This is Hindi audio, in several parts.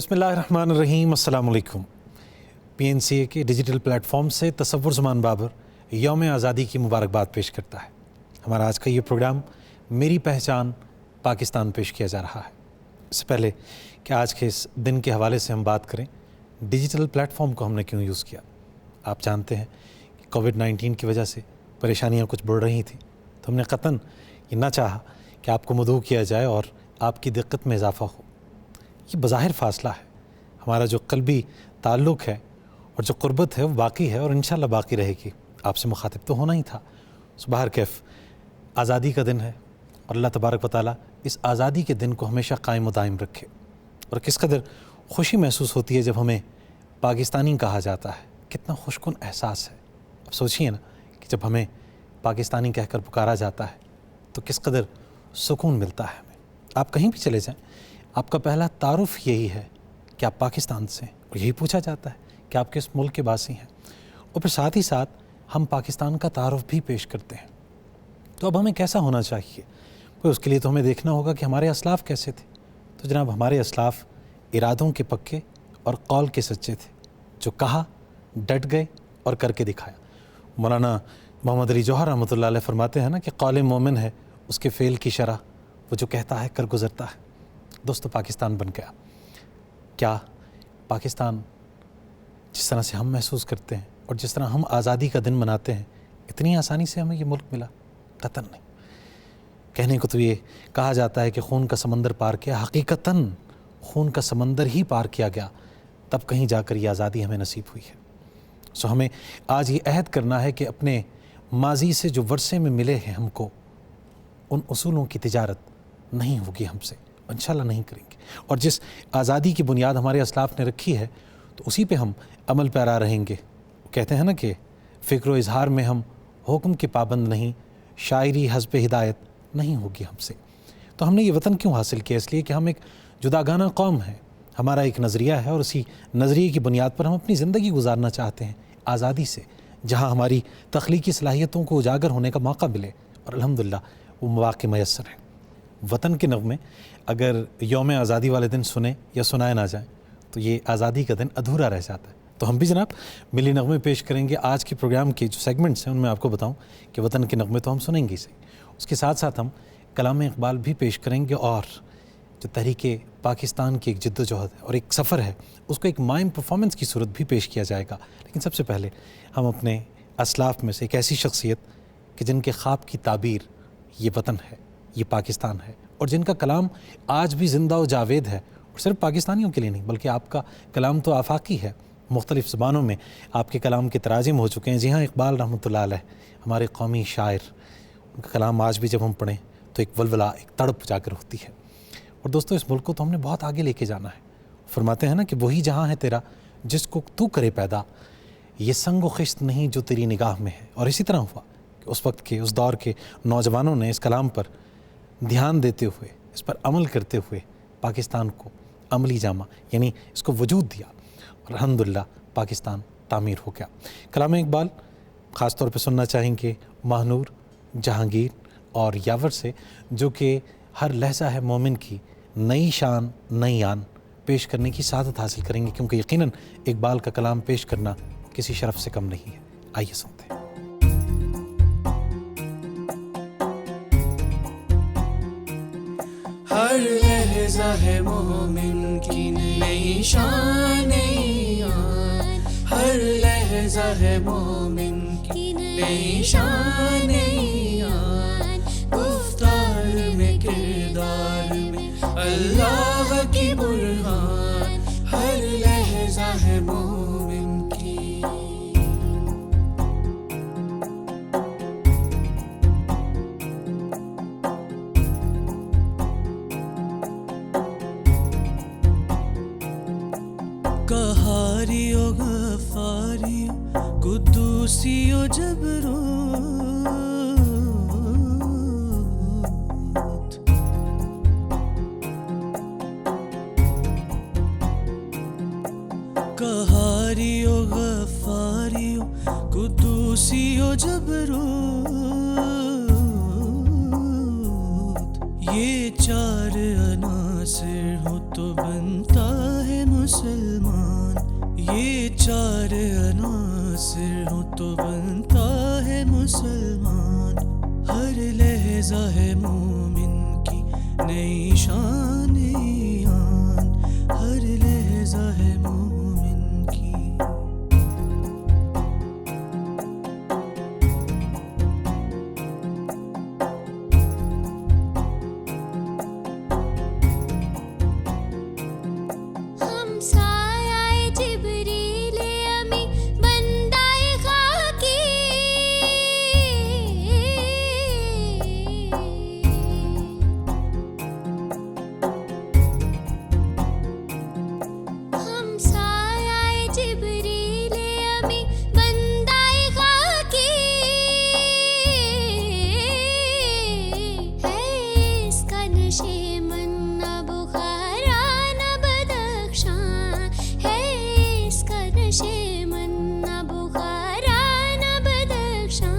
बिस्मिल्लाहिर्रहमानिर्रहीम, अस्सलाम वालेकुम। PNCA के डिजिटल प्लेटफॉर्म से तसव्वुर ज़मान बाबर यौम आज़ादी की मुबारकबाद पेश करता है। हमारा आज का ये प्रोग्राम मेरी पहचान पाकिस्तान पेश किया जा रहा है। इससे पहले कि आज के इस दिन के हवाले से हम बात करें, डिजिटल प्लेटफॉर्म को हमने क्यों यूज़ किया। आप जानते हैं कि कोविड-19 की वजह से परेशानियाँ कुछ बढ़ रही थी, तो हमने क़तन ये ना चाहा कि आपको मदऊ किया जाए और आपकी दिक्कत में इजाफ़ा हो। ये बज़ाहिर फ़ासला है, हमारा जो क़ल्बी ताल्लुक़ है और जो क़ुर्बत है वो बाकी है और इंशाअल्लाह बाकी रहेगी। आपसे मुखातिब तो होना ही था। सुबह कैफ़ आज़ादी का दिन है और अल्लाह तबारक व तआला इस आज़ादी के दिन को हमेशा कायम व दायम रखे। और किस कदर खुशी महसूस होती है जब हमें पाकिस्तानी कहा जाता है, कितना खुशकुन एहसास है। अब सोचिए ना कि जब हमें पाकिस्तानी कहकर पुकारा जाता है तो किस कदर सुकून मिलता है हमें। आप कहीं भी चले जाएं, आपका पहला तारुफ़ यही है कि आप पाकिस्तान से हैं और यही पूछा जाता है कि आप किस मुल्क के वासी हैं, और फिर साथ ही साथ हम पाकिस्तान का तारुफ़ भी पेश करते हैं। तो अब हमें कैसा होना चाहिए, तो उसके लिए तो हमें देखना होगा कि हमारे असलाफ़ कैसे थे। तो जनाब, हमारे असलाफ़ इरादों के पक्के और कौल के सच्चे थे, जो कहा, डट गए और करके दिखाया। मौलाना मोहम्मद अली जौहर रहमतुल्लाह अलैह फरमाते हैं ना कि कौल मोमिन है उसके फ़ेल की शरह, वो जो कहता है कर गुज़रता है। दोस्तों, पाकिस्तान बन गया। क्या पाकिस्तान जिस तरह से हम महसूस करते हैं और जिस तरह हम आज़ादी का दिन मनाते हैं, इतनी आसानी से हमें ये मुल्क मिला? कतन नहीं। कहने को तो ये कहा जाता है कि खून का समंदर पार किया, हकीकतन खून का समंदर ही पार किया गया, तब कहीं जाकर ये आज़ादी हमें नसीब हुई है। सो हमें आज ये अहद करना है कि अपने माजी से जो वर्षे में मिले हैं हमको, उन उसूलों की तिजारत नहीं होगी हमसे, इंशाअल्लाह नहीं करेंगे। और जिस आज़ादी की बुनियाद हमारे असलाफ़ ने रखी है तो उसी पे हम अमल पैरा रहेंगे। कहते हैं ना कि फ़िक्र व इज़हार में हम हुक्म के पाबंद नहीं, शायरी हस्ब हिदायत नहीं होगी हमसे। तो हमने ये वतन क्यों हासिल किया? इसलिए कि हम एक जुदागाना कौम है, हमारा एक नज़रिया है और उसी नज़रिए की बुनियाद पर हम अपनी ज़िंदगी गुजारना चाहते हैं आज़ादी से, जहाँ हमारी तख्लीकी सलाहियतों को उजागर होने का मौका मिले, और अल्हम्दुलिल्लाह वो मौक़े मैसर हैं। वतन के नग़मे अगर यौम आज़ादी वाले दिन सुने या सुनाए ना जाए तो ये आज़ादी का दिन अधूरा रह जाता है। तो हम भी जनाब मिली नग़मे पेश करेंगे। आज के प्रोग्राम के जो सेगमेंट्स हैं उनमें आपको बताऊं कि वतन के नग़मे तो हम सुनेंगे ही सही, उसके साथ साथ हम कलाम इक़बाल भी पेश करेंगे, और जो तहरीके पाकिस्तान की एक जिद्दोजहद है और एक सफ़र है, उसको एक माइम परफॉर्मेंस की सूरत भी पेश किया जाएगा। लेकिन सबसे पहले हम अपने असलाफ़ में से एक ऐसी शख्सियत कि जिनके ख्वाब की ताबीर ये वतन है, ये पाकिस्तान है, और जिनका कलाम आज भी ज़िंदा व जावेद है, और सिर्फ पाकिस्तानियों के लिए नहीं बल्कि आपका कलाम तो आफाकी है, मुख्तलिफ़ ज़बानों में आपके कलाम के तराजिम हो चुके हैं। जी हाँ, इकबाल रहमतुल्लाह अलैह हमारे कौमी शायर, उनका कलाम आज भी जब हम पढ़ें तो एक वलवला, एक तड़प जाकर होती है। और दोस्तों, इस मुल्क को तो हमने बहुत आगे लेके जाना है। फरमाते हैं ना कि वही जहाँ है तेरा जिसको तू करे पैदा, ये संग व खिश्त नहीं जो तेरी निगाह में है। और इसी तरह हुआ कि उस वक्त के, उस दौर के नौजवानों ने इस कलाम पर ध्यान देते हुए, इस पर अमल करते हुए पाकिस्तान को अमली जामा यानी इसको वजूद दिया, और अल्हम्दुलिल्लाह पाकिस्तान तामीर हो गया। कलाम इक़बाल ख़ास तौर पे सुनना चाहेंगे महानूर, जहांगीर और यावर से, जो कि हर लहजा है मोमिन की नई शान नई आन पेश करने की सादत हासिल करेंगे, क्योंकि यकीनन इक़बाल का कलाम पेश करना किसी शरफ से कम नहीं है। आइए सुनते हैं। हर लहज़ा है मोमिन की नई शान, हर लहज़ा है मोमिन की नई शान, गुफ्तार में किरदार में अल्लाह की बुरहान, हर लहज़ा है मोमिन की। कहारियो गफारियो कुद्दूसियो जबरूत, कहारियो गफारियो कुद्दूसियो जबरूत, ये चार अनासिर हो तो बनता है मुसलमान। ये चार अनासिर हो तो बनता है मुसलमान। हर लहजा है मोमिन की नई शान ईमान। हर लहजा है मोमिन की। हम सायाए जिब्रीले अमी बंदाए खाकी। हम सायाए जिब्रीले अमी बंदाए खाकी। है इसका नशे मन न बुखारा न बदख्शां। है इसका नशे मन न बुखारा न बदख्शां।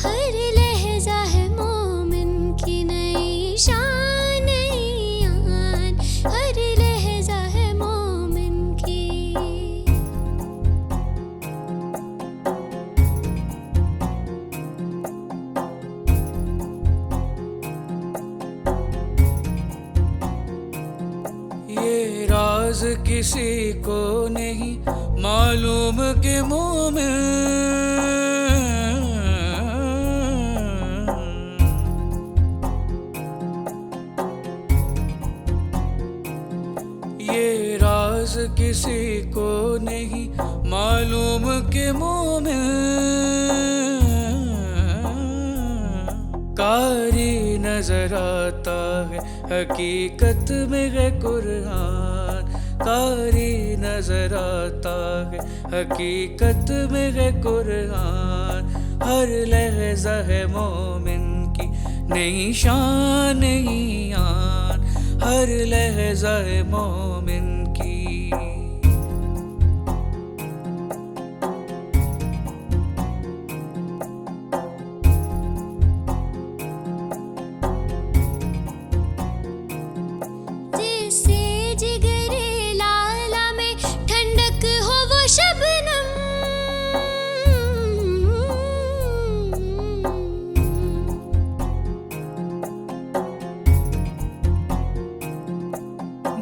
हर लहजा है मोमिन की नई शान ईमान। हर लहजा है मोमिन की। ये राज किसी को नहीं मालूम कि मोमिन। ये राज किसी को नहीं मालूम कि मोमिन। कारी नजर आता है हकीकत में है कुरान। कारी नजर आता है हकीकत में है कुरान। हर लहजा है मोमिन की नई शान ईमान। हर लहजा है मोमिन की। जिससे जिगरे लाला में ठंडक हो वो शबनम।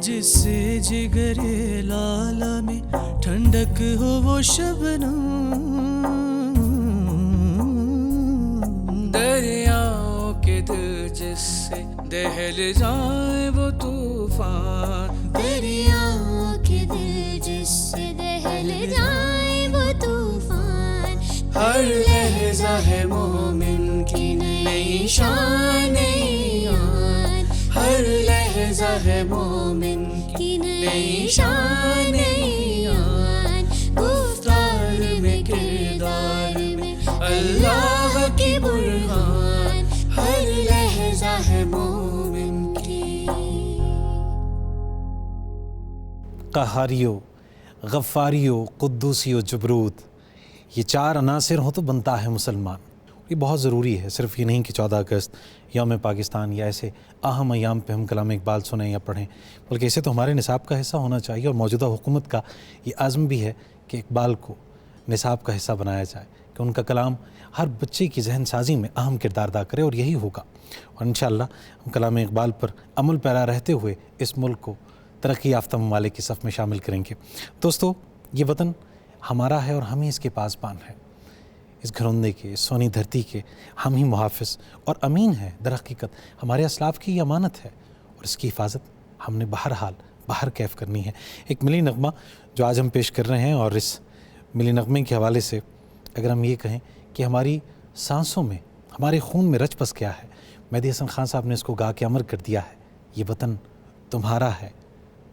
जिससे जिगरे लाला में ठंडक हो वो शबनम। दरियाओं के दिल जिससे दहल जाए वो तूफान। दरियाओं के दिल जिससे दहल जाए वो तूफान। हर लहजा है मोमिन की नई शान ईमान। हर लहजा है मोमिन की नई नई शान शान ईमान। गुफ्तार में किरदार में अल्लाह की बुरहान। हर लहजा है मोमिन की। कहारियो, गफ़ारियो, कुद्दूसियो, जबरूत, ये चार अनासिर हों तो बनता है मुसलमान। ये बहुत ज़रूरी है। सिर्फ ये नहीं कि 14 अगस्त यौम पाकिस्तान या ऐसे अहम अयाम पे हम कलाम इकबाल सुनें या पढ़ें, बल्कि इसे तो हमारे निसाब का हिस्सा होना चाहिए। और मौजूदा हुकूमत का ये आज़म भी है कि इकबाल को निसाब का हिस्सा बनाया जाए, कि उनका कलाम हर बच्चे की जहन साजी में अहम किरदार अदा करे। और यही होगा। और इंशाअल्लाह हम कलाम इकबाल पर अमल पैरा रहते हुए इस मुल्क को तरक्की याफ्ता ममालिक की सफ़ में शामिल करेंगे। दोस्तों, ये वतन हमारा है और हम ही इसके पासबान हैं। इस घरौंदे के, इस सोनी धरती के हम ही मुहाफ़िज़ और अमीन हैं। दरहकीकत हमारे असलाफ़ की ये अमानत है और इसकी हिफाजत हमने बहरहाल बाहर कैफ़ करनी है। एक मिली नगमा जो आज हम पेश कर रहे हैं, और इस मिली नगमे के हवाले से अगर हम ये कहें कि हमारी सांसों में, हमारे खून में रच बस गया है। मेहदी हसन खान साहब ने इसको गा के अमर कर दिया है। ये वतन तुम्हारा है,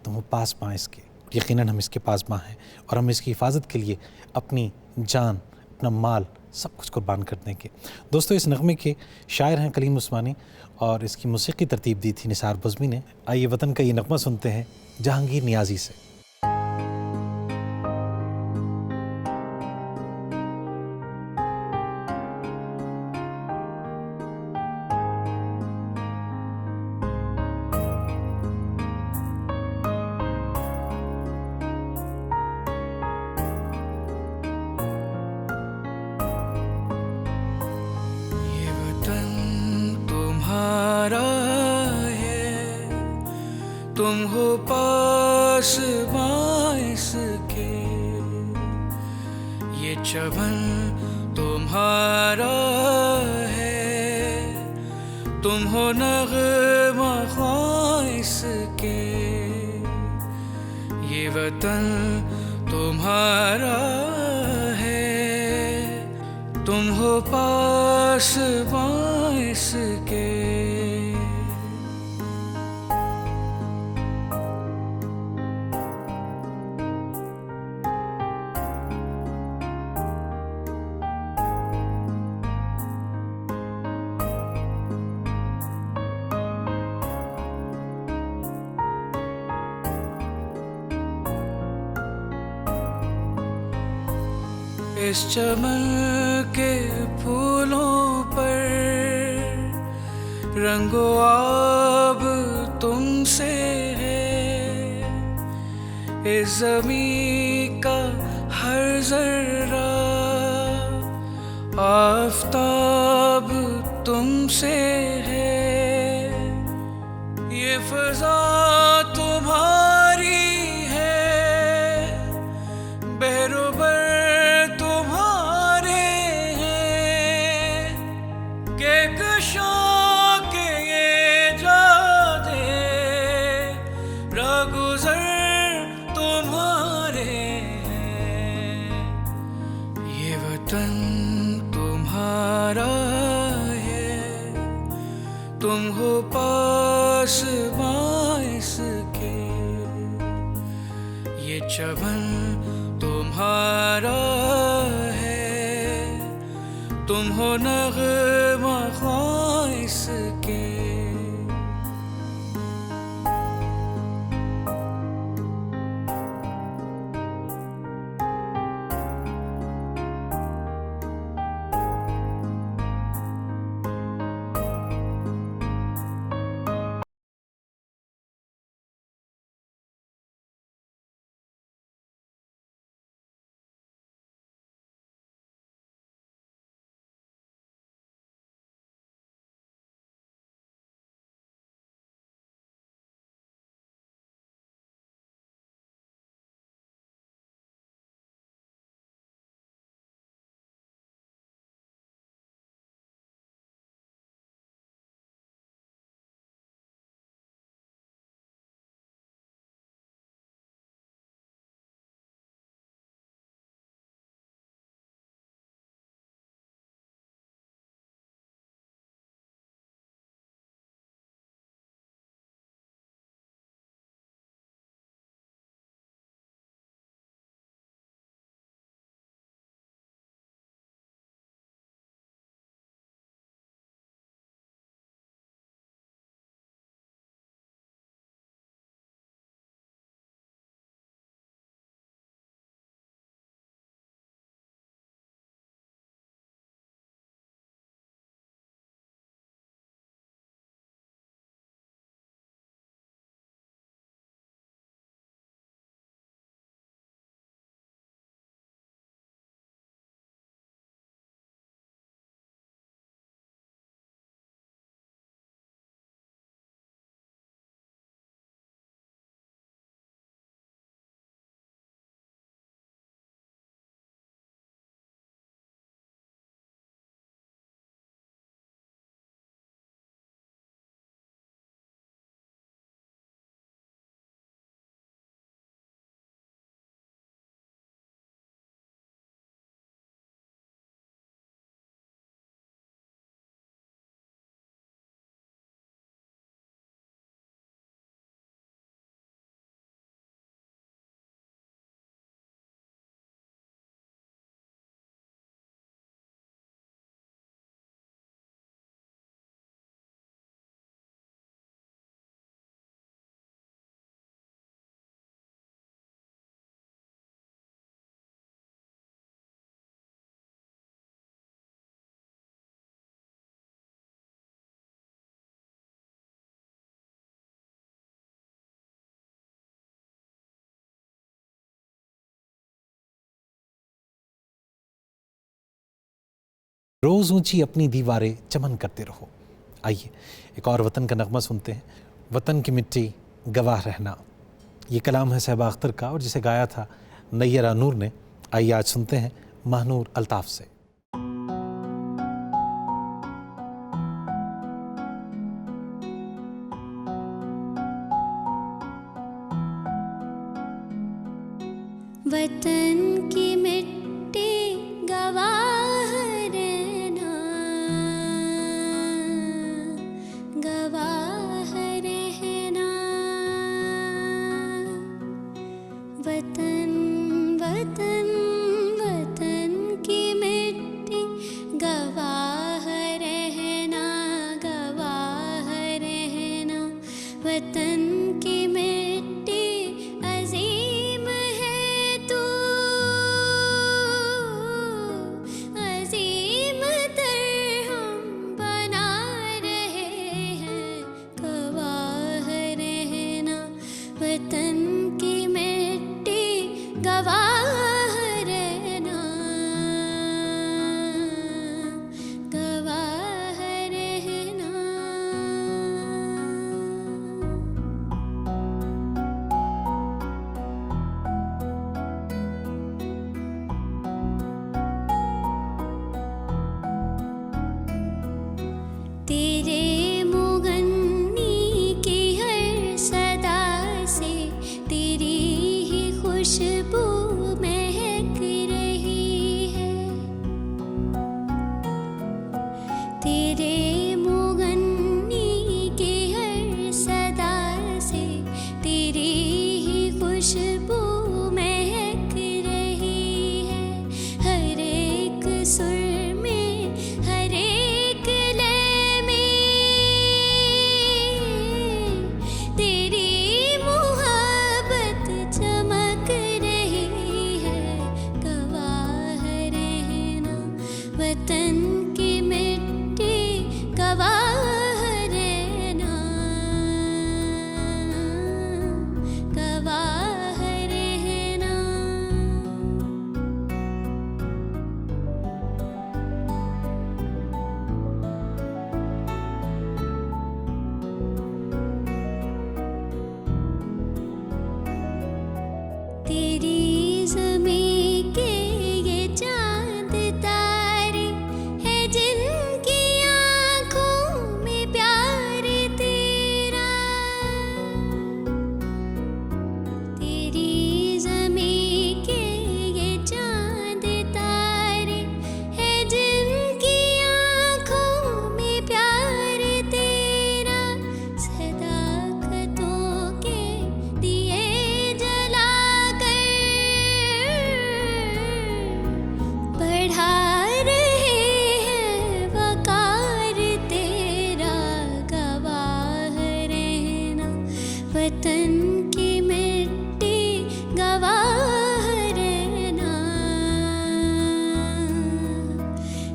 तुम पास पाएँ इसके। यकीनन हम इसके पासबां हैं और हम इसकी हिफाजत के लिए अपनी जान, अपना माल, सब कुछ कुर्बान कर देंगे। दोस्तों, इस नगमे के शायर हैं कलीम उस्मानी और इसकी मौसीकी तरतीब दी थी निसार बज़मी ने। आइए वतन का ये नगमा सुनते हैं जहांगीर नियाज़ी से। तुम हो पास बाइस के, ये चमन तुम्हारा है, तुम हो नग़्मा ख्वाइस के, ये वतन तुम्हारा है, तुम हो पास बाइस के। इस चमन के फूलों पर रंगो आब तुमसे है, इस ज़मीं का हर ज़र्रा आफ़ताब तुमसे है, ये फ़ज़ा तुम्हारी है, बहरोबर तुम्हारा है, तुम हो पास बाइस के, ये चमन तुम्हारा है, तुम हो नग़्मा ख्वाइस के। रोज़ ऊंची अपनी दीवारें चमन करते रहो। आइए एक और वतन का नगमा सुनते हैं। वतन की मिट्टी, गवाह रहना। ये कलाम है सहबा अख्तर का और जिसे गाया था नैयरा नूर ने। आइए आज सुनते हैं महनूर अल्ताफ़ से। वतन की मिट्टी गवाह रहना, गवाह रहना। वतन वतन वतन की मिट्टी गवाह रहना, गवाह रहना। वतन की मिट्टी अजीम है तू, अजीम तर हम बना रहे हैं, गवाह रहना। वतन की मिट्टी गवाह रहना, गवाह रहना। तेरे मुगन्नी की हर सदा से तेरी ही खुशबू महक रही है। तेरे मुगन्नी की हर सदा से तेरी ही खुशबू महक रही है। हर एक सुर में, हर एक लय में तेरी मोहब्बत चमक रही है, गवाह रहना। वतन की मिट्टी गवाह रहना, गवाह रहना। तेरी ज़मीं के ये चाँद तारे हैं जिनकी आँखों में प्यार तेरा। तेरी ज़मीं के ये चाँद तारे हैं जिनकी आँखों में प्यार तेरा। सदाकतों के दिए जलाकर बढ़ा रहे हैं वकार तेरा, गवाह रहना। वतन की मिट्टी गवाह रहना,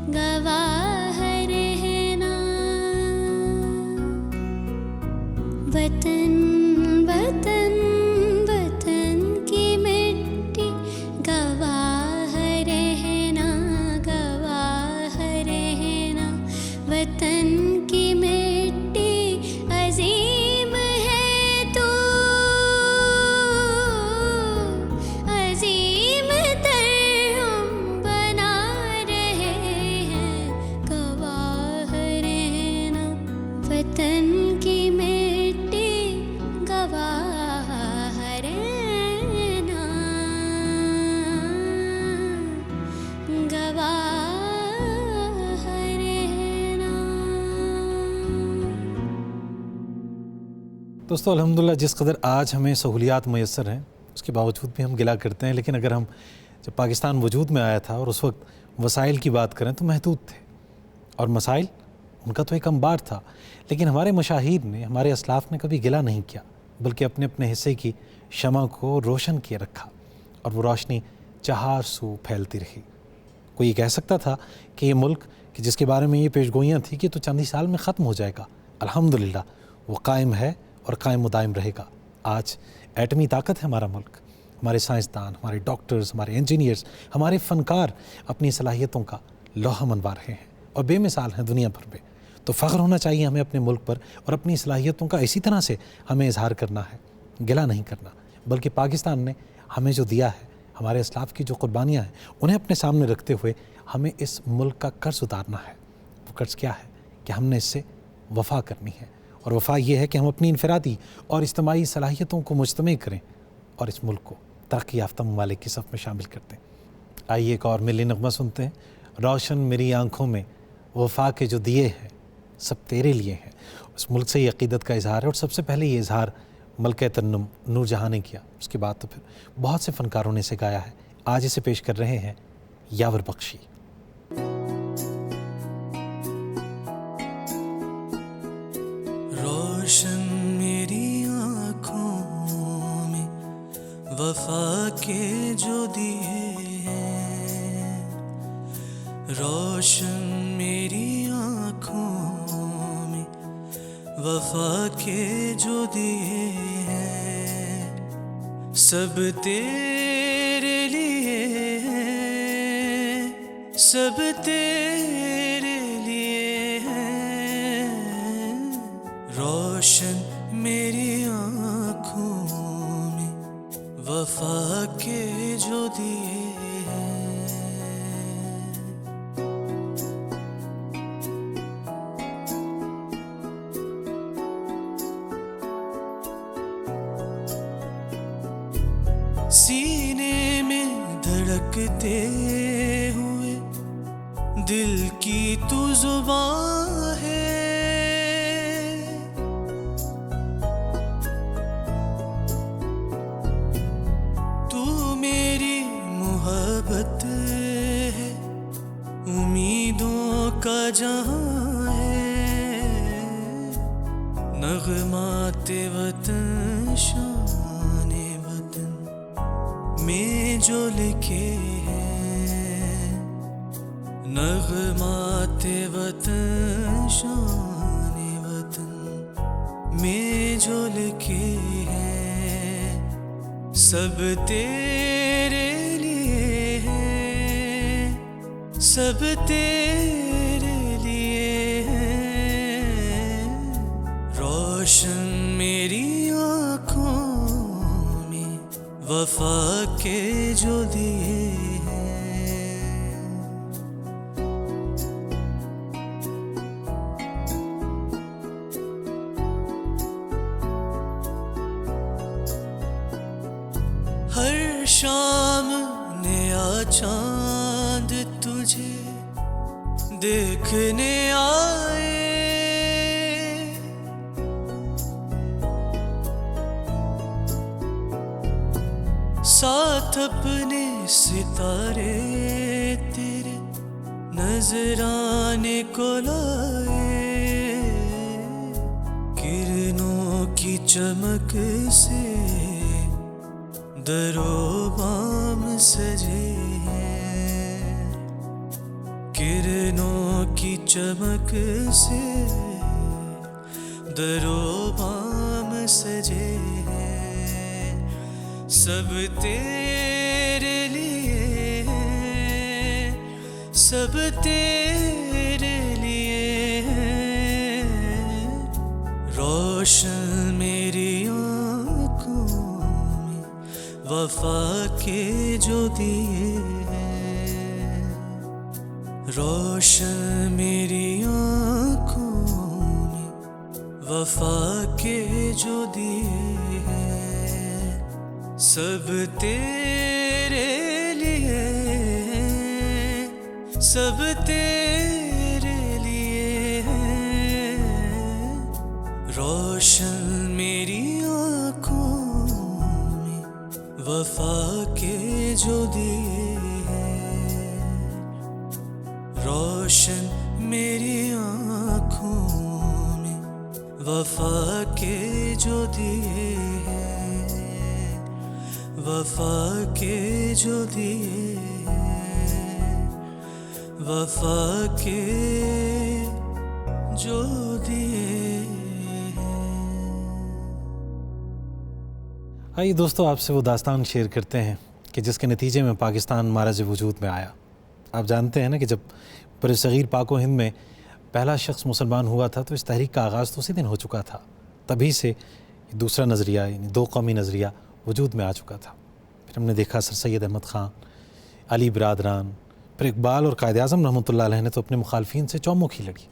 गवाह रहना। वतन वतन वतन की मिट्टी गवाह रहना, गवाह रहना। वतन की मिट्टी अजीम है तू, अजीम तर हम बना रहे हैं, गवाह रहना। वतन की मिट्टी गवाह रहना, गवाह रहना। दोस्तों अल्हम्दुलिल्लाह जिस कदर आज हमें सहूलियात मैसर हैं उसके बावजूद भी हम गिला करते हैं, लेकिन अगर हम जब पाकिस्तान वजूद में आया था और उस वक्त वसाइल की बात करें तो महदूद थे और मसाइल उनका तो एक अंबार था। लेकिन हमारे मशाहिर ने, हमारे असलाफ ने कभी गिला नहीं किया, बल्कि अपने अपने हिस्से की शमा को रोशन किए रखा और वो रोशनी चार सू फैलती रही। कोई ये कह सकता था कि ये मुल्क कि जिसके बारे में ये पेशगोइयाँ थी कि तो चंद ही साल में ख़त्म हो जाएगा, अल्हम्दुलिल्लाह वो कायम है और कायम मुदायम रहेगा। आज एटमी ताकत है हमारा मुल्क, हमारे साइंसदान, हमारे डॉक्टर्स, हमारे इंजीनियर्स, हमारे फ़नकार अपनी सलाहियतों का लोहा मनवा रहे हैं और बेमिसाल हैं दुनिया भर में। तो फ़ख्र होना चाहिए हमें अपने मुल्क पर, और अपनी सलाहियतों का इसी तरह से हमें इजहार करना है, गिला नहीं करना। बल्कि पाकिस्तान ने हमें जो दिया है, हमारे असलाफ की जो कुर्बानियाँ हैं, उन्हें अपने सामने रखते हुए हमें इस मुल्क का कर्ज़ उतारना है। वो कर्ज़ क्या है कि हमने इससे वफ़ा करनी है, और वफ़ा ये है कि हम अपनी इनफरादी और इज्तिमाई सलाहियतों को मुजतमई करें और इस मुल्क को तरक्की याफ्ता ममालिक की सफ़ में शामिल करते हैं। आइए एक और मिली नग़मा सुनते हैं। रोशन मेरी आँखों में वफ़ा के जो दिए हैं सब तेरे लिए हैं। उस मुल्क से ये अक़ीदत का इजहार है, और सबसे पहले ये इजहार मलके तरन्नुम नूरजहाँ ने किया। उसके बाद तो फिर बहुत से फ़नकारों ने इसे गाया है। आज इसे पेश कर रहे हैं यावर बख्शी। रोशन मेरी आँखों में वफ़ा के जो दिए हैं, रोशन मेरी आँखों में वफ़ा के जो दिए हैं, सब तेरे लिए हैं, सब तेरे लिए हैं। रोशन मेरी आँखों में वफ़ा के जो दिए हैं। सीने में धड़कते हुए दिल की तू जुबां है, तू मेरी मोहब्बत है, उम्मीदों का जहां है। नग़माते वतन शाने वतन में जो लिखे हैं, नग़माते वतन शाने वतन में जो लिखे हैं, सब तेरे लिए हैं, सब तेरे लिए हैं। रोशन मेरी आँखों में वफ़ा के जो दिए हैं। हर शाम नया चांद तुझे देखने आए, साथ अपने सितारे तेरे नजराने को लाए। किरणों की चमक से दरोबाम सजे हैं, किरणों की चमक से दरोबाम सजे हैं। सब तेरे लिए हैं, सब तेरे लिए हैं। रोशन मेरी आँखों में वफ़ा के जो दिए हैं, रोशन मेरी आँखों में वफ़ा के जो दिए हैं, सब तेरे लिए हैं, सब तेरे लिए हैं। रोशन मेरी आँखों में वफ़ा के जो दिए हैं, रोशन मेरी आँखों में वफ़ा के जो दिए हैं, वफ़ा के जो दिए हैं, वफ़ा के जो दिए हैं। आइए दोस्तों, आपसे वो दास्तान शेयर करते हैं कि जिसके नतीजे में पाकिस्तान मारज़ वजूद में आया। आप जानते हैं ना कि जब बरसग़ीर पाक व हिंद में पहला शख्स मुसलमान हुआ था तो इस तहरीक का आगाज़ तो उसी दिन हो चुका था। तभी से दूसरा नज़रिया यानी दो कौमी नज़रिया वजूद में आ चुका था। फिर हमने देखा सर सैयद अहमद ख़ान, अली बिरादरान, फिर इकबाल और कायद आज़म रहमतुल्लाह अलैह ने तो अपने मुखालफिन से चौमुखी लड़ी।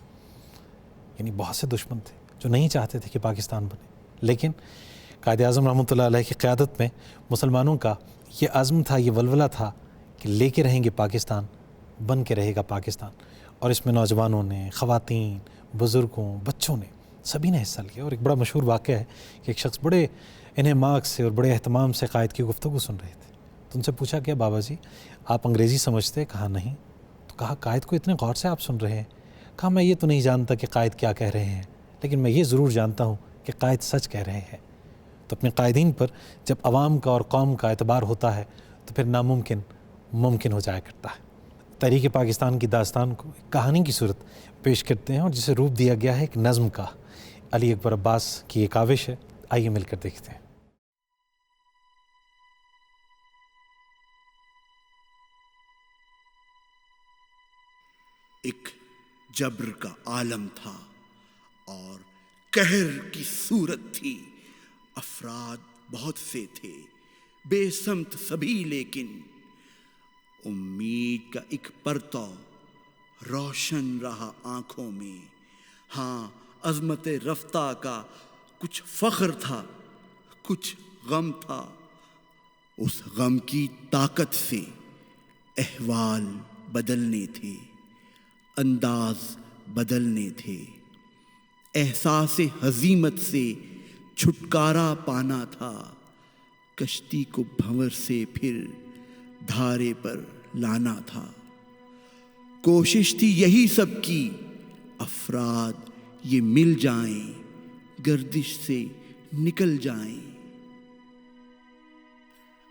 यानी बहुत से दुश्मन थे जो नहीं चाहते थे कि पाकिस्तान बने, लेकिन कायद आज़म रहमतुल्लाह अलैह की क़यादत में मुसलमानों का ये अज़्म था, ये वलवला था कि लेके रहेंगे पाकिस्तान, बन के रहेगा पाकिस्तान। और इसमें नौजवानों ने, ख़वातीन, बुज़ुर्गों, बच्चों ने, सभी ने हिस्सा लिया। और एक बड़ा मशहूर वाक़या है कि एक शख्स बड़े इन्हमाक से और बड़े एहतमाम से कायद की गुफ्तगू सुन रहे थे। तो उनसे पूछा, क्या बाबा जी आप अंग्रेज़ी समझते? कहा नहीं। तो कहा कायद को इतने गौर से आप सुन रहे हैं? कहा मैं ये तो नहीं जानता कि कायद क्या कह रहे हैं, लेकिन मैं ये ज़रूर जानता हूँ कि कायद सच कह रहे हैं। तो अपने कायदीन पर जब अवाम का और कौम का एतबार होता है तो फिर नामुमकिन मुमकिन हो जाया करता है। तहरीक पाकिस्तान की दास्तान को कहानी की सूरत पेश करते हैं और जिसे रूप दिया गया है एक नज़्म का। अली अकबर अब्बास की एक काविश है, आइए मिलकर देखते हैं। एक जब्र का आलम था और कहर की सूरत थी। अफराद बहुत से थे, बेसमत सभी, लेकिन उम्मीद का एक परतौ रोशन रहा आंखों में। हाँ, अज़मत रफ्ता का कुछ फ़ख्र था, कुछ गम था। उस गम की ताकत से अहवाल बदलने थे, अंदाज बदलने थे। एहसास हज़ीमत से छुटकारा पाना था, कश्ती को भंवर से फिर धारे पर लाना था। कोशिश थी यही सब की, अफराद ये मिल जाएं, गर्दिश से निकल जाएं।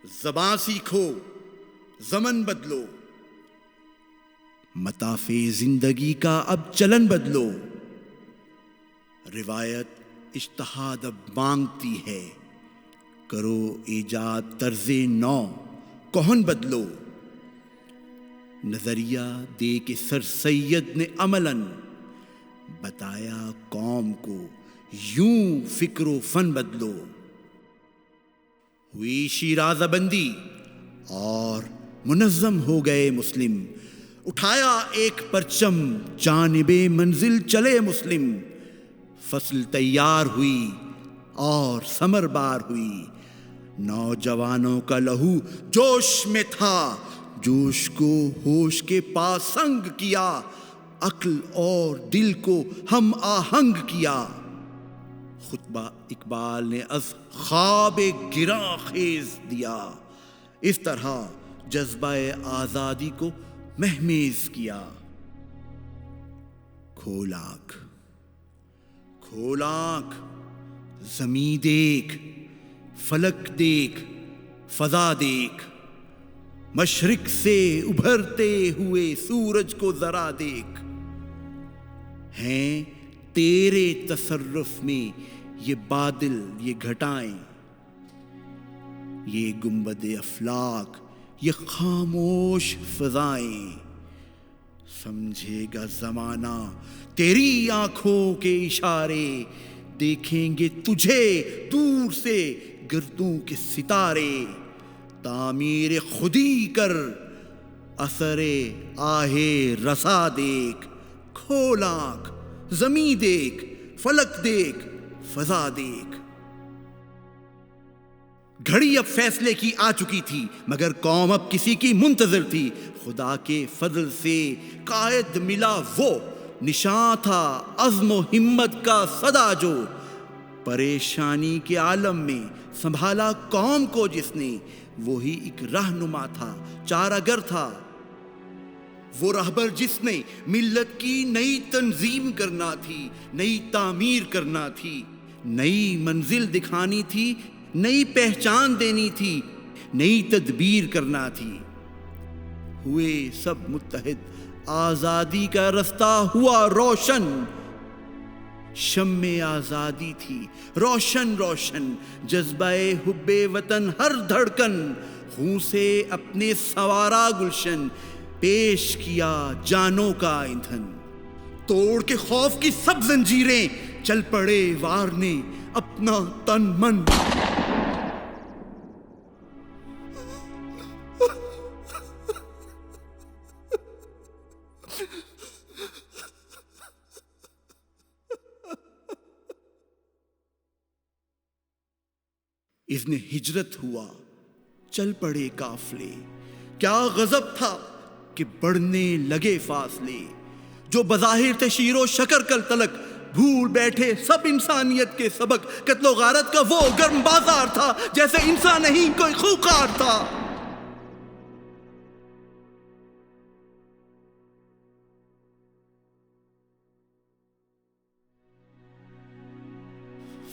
ज़बां सीखो, ज़मन बदलो, मताफ़े ज़िंदगी का अब चलन बदलो। रिवायत इज्तिहाद अब मांगती है, करो ईजाद तर्ज़े नौ, कौन बदलो। नजरिया दे के सर सैयद ने अमलन बताया कौम को, यूं फिक्रो फन बदलो। हुई शिराज़ाबंदी और मुनज़्ज़म हो गए मुस्लिम, उठाया एक परचम, जानिबे मंजिल चले मुस्लिम। फसल तैयार हुई और समरबार हुई, नौजवानों का लहू जोश में था, जोश को होश के पास संग किया, अक्ल और दिल को हम आहंग किया। खुतबा इकबाल ने अज़ ख्वाब गिरा खेज दिया, इस तरह जज्बाए आज़ादी को महमेज किया। खोल आँख, खोल आँख, ज़मीं देख, फलक देख, फ़ज़ा देख, मशरिक से उभरते हुए सूरज को ज़रा देख। हैं तेरे तसर्रुफ़ में ये बादल, ये घटाएं, ये गुंबद अफलाक, ये खामोश फ़ज़ाएं। समझेगा ज़माना तेरी आँखों के इशारे, देखेंगे तुझे दूर से गिरदों के सितारे। तामीर खुदी कर, असरे आहे रसा देख, खोल आँख, ज़मीं देख, फलक देख, फ़ज़ा देख। घड़ी अब फैसले की आ चुकी थी, मगर कौम अब किसी की मुंतज़िर थी। खुदा के फजल से कायद मिला वो, निशान था अज़्म व हिम्मत का सदा जो। परेशानी के आलम में संभाला कौम को जिसने, वही एक रहनुमा था, चारागर था। वो रहबर जिसने मिल्लत की नई तंजीम करना थी, नई तामीर करना थी, नई मंजिल दिखानी थी, नई पहचान देनी थी, नई तदबीर करना थी। हुए सब मुत्तहिद, आज़ादी का रास्ता हुआ रोशन। शम्मे आज़ादी थी रोशन रोशन, जज्बाए हुब्बे वतन हर धड़कन, खून से अपने सवारा गुलशन, पेश किया जानों का ईंधन। तोड़ के खौफ की सब जंजीरें चल पड़े वार ने अपना तन मन। इज़्न हिजरत हुआ, चल पड़े काफले। क्या गजब था कि बढ़ने लगे फासले। जो बज़ाहिर थे शीरो शकर कल तलक, भूल बैठे सब इंसानियत के सबक। कत्लो गारत का वो गर्म बाजार था, जैसे इंसान नहीं कोई खूंखार था।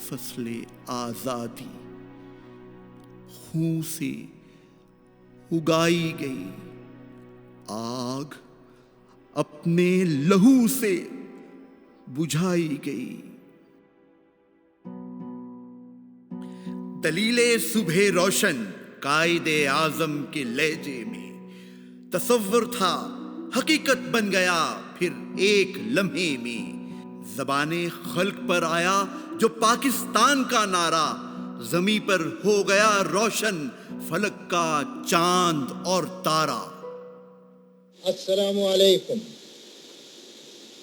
फसले आजादी खून से उगाई गई, आग अपने लहू से बुझाई गई। दलीले सुबह रोशन कायदे आजम के लहजे में, तसव्वुर था हकीकत बन गया फिर एक लम्हे में। ज़बाने खल्क पर आया जो पाकिस्तान का नारा, ज़मी पर हो गया रोशन फलक का चांद और तारा। अस्सलामु अलैकुम।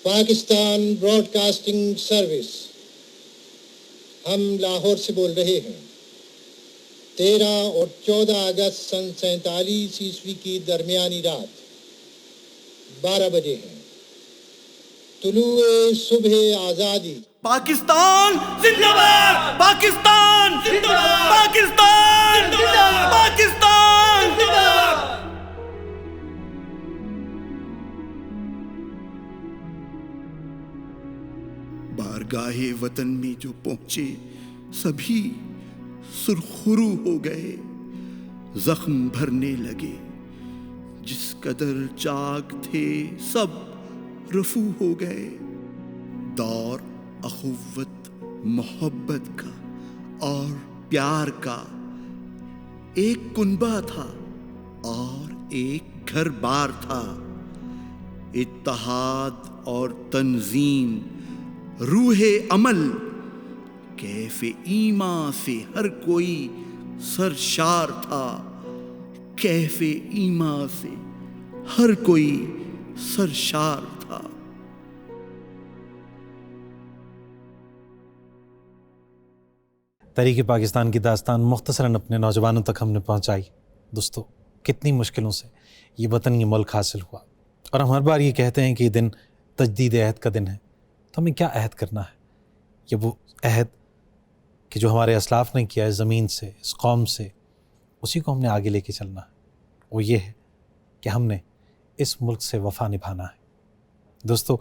पाकिस्तान ब्रॉडकास्टिंग सर्विस, हम लाहौर से बोल रहे हैं। 13 और 14 अगस्त सन 47 ईस्वी की दरमियानी रात 12 बजे है। तुलुए सुबह आज़ादी। पाकिस्तान जिंदाबाद, पाकिस्तान जिंदाबाद, पाकिस्तान जिंदाबाद, पाकिस्तान जिंदाबाद। बारगाहे वतन में जो पहुंचे सभी सुरखुरू हो गए, जख्म भरने लगे। जिस कदर चाक थे सब रफू हो गए। दौर अखुव्वत मोहब्बत का और प्यार का एक कुनबा था और एक घर बार था। इत्तेहाद और तंजीम रूहे अमल, कैफे ईमा से हर कोई सरशार था। कैफे ईमा से हर कोई सरशार था। तहरीक पाकिस्तान की दास्तान मुख्तसरन अपने नौजवानों तक हमने पहुंचाई। दोस्तों, कितनी मुश्किलों से ये वतन, ये मुल्क हासिल हुआ। और हम हर बार ये कहते हैं कि ये दिन तजदीद अहद का दिन है। तो हमें क्या अहद करना है? ये वो अहद कि जो हमारे असलाफ ने किया है ज़मीन से, इस कौम से, उसी को हमने आगे लेके चलना है। वो ये है कि हमने इस मुल्क से वफ़ा निभाना है। दोस्तों,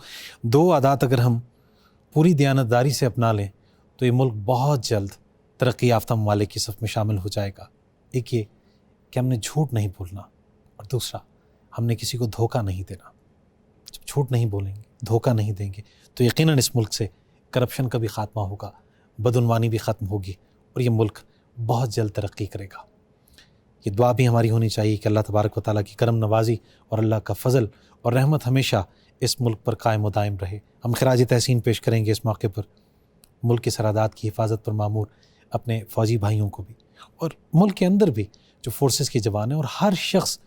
2 आदात अगर हम पूरी दयानतदारी से अपना लें तो ये मुल्क बहुत जल्द तरक्की याफ्ता ममालिक की सफ़ में शामिल हो जाएगा। एक ये कि हमने झूठ नहीं बोलना, और दूसरा हमने किसी को धोखा नहीं देना। जब झूठ नहीं बोलेंगे, धोखा नहीं देंगे, तो यकीनन इस मुल्क से करप्शन का भी ख़ात्मा होगा, बदउनवानी भी ख़त्म होगी और ये मुल्क बहुत जल्द तरक्की करेगा। ये दुआ भी हमारी होनी चाहिए कि अल्लाह तबारक व तआला की करम नवाजी और अल्लाह का फ़ज़ल और रहमत हमेशा इस मुल्क पर कायम व दायम रहे। हम खराज तहसीन पेश करेंगे इस मौके पर मुल्क की सरहदात की हिफाजत पर मामूर अपने फ़ौजी भाइयों को भी, और मुल्क के अंदर भी जो फोर्सेस के जवान हैं, और हर शख्स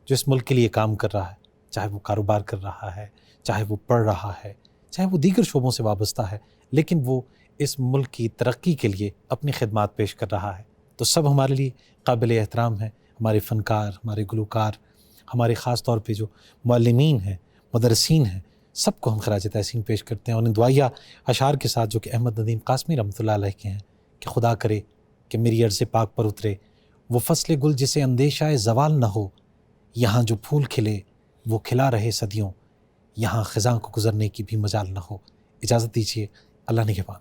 जो इस मुल्क के लिए काम कर रहा है, चाहे वो कारोबार कर रहा है, चाहे वो पढ़ रहा है, चाहे वो दीगर शोबों से वाबस्ता है, लेकिन वो इस मुल्क की तरक्की के लिए अपनी खिदमात पेश कर रहा है। तो सब हमारे लिए काबिल एहतराम है। हमारे फ़नकार, हमारे गुलकार, हमारे ख़ास तौर पे जो मुअल्लिमीन हैं, मदरसीन हैं, सबको हम खराज तहसीन पेश करते हैं। और इन दुआया अशार के साथ जो कि अहमद नदीम कासमी रहमतुल्लाह अलैह के हैं कि खुदा करे कि मेरी अर्ज़ पाक पर उतरे वो फ़स्ल गुल जिसे अंदेशा ज़वाल न हो। यहाँ जो फूल खिले वो खिला रहे सदियों, यहाँ ख़ज़ां को गुज़रने की भी मजाल न हो। इजाज़त दीजिए, अल्लाह निगहबान।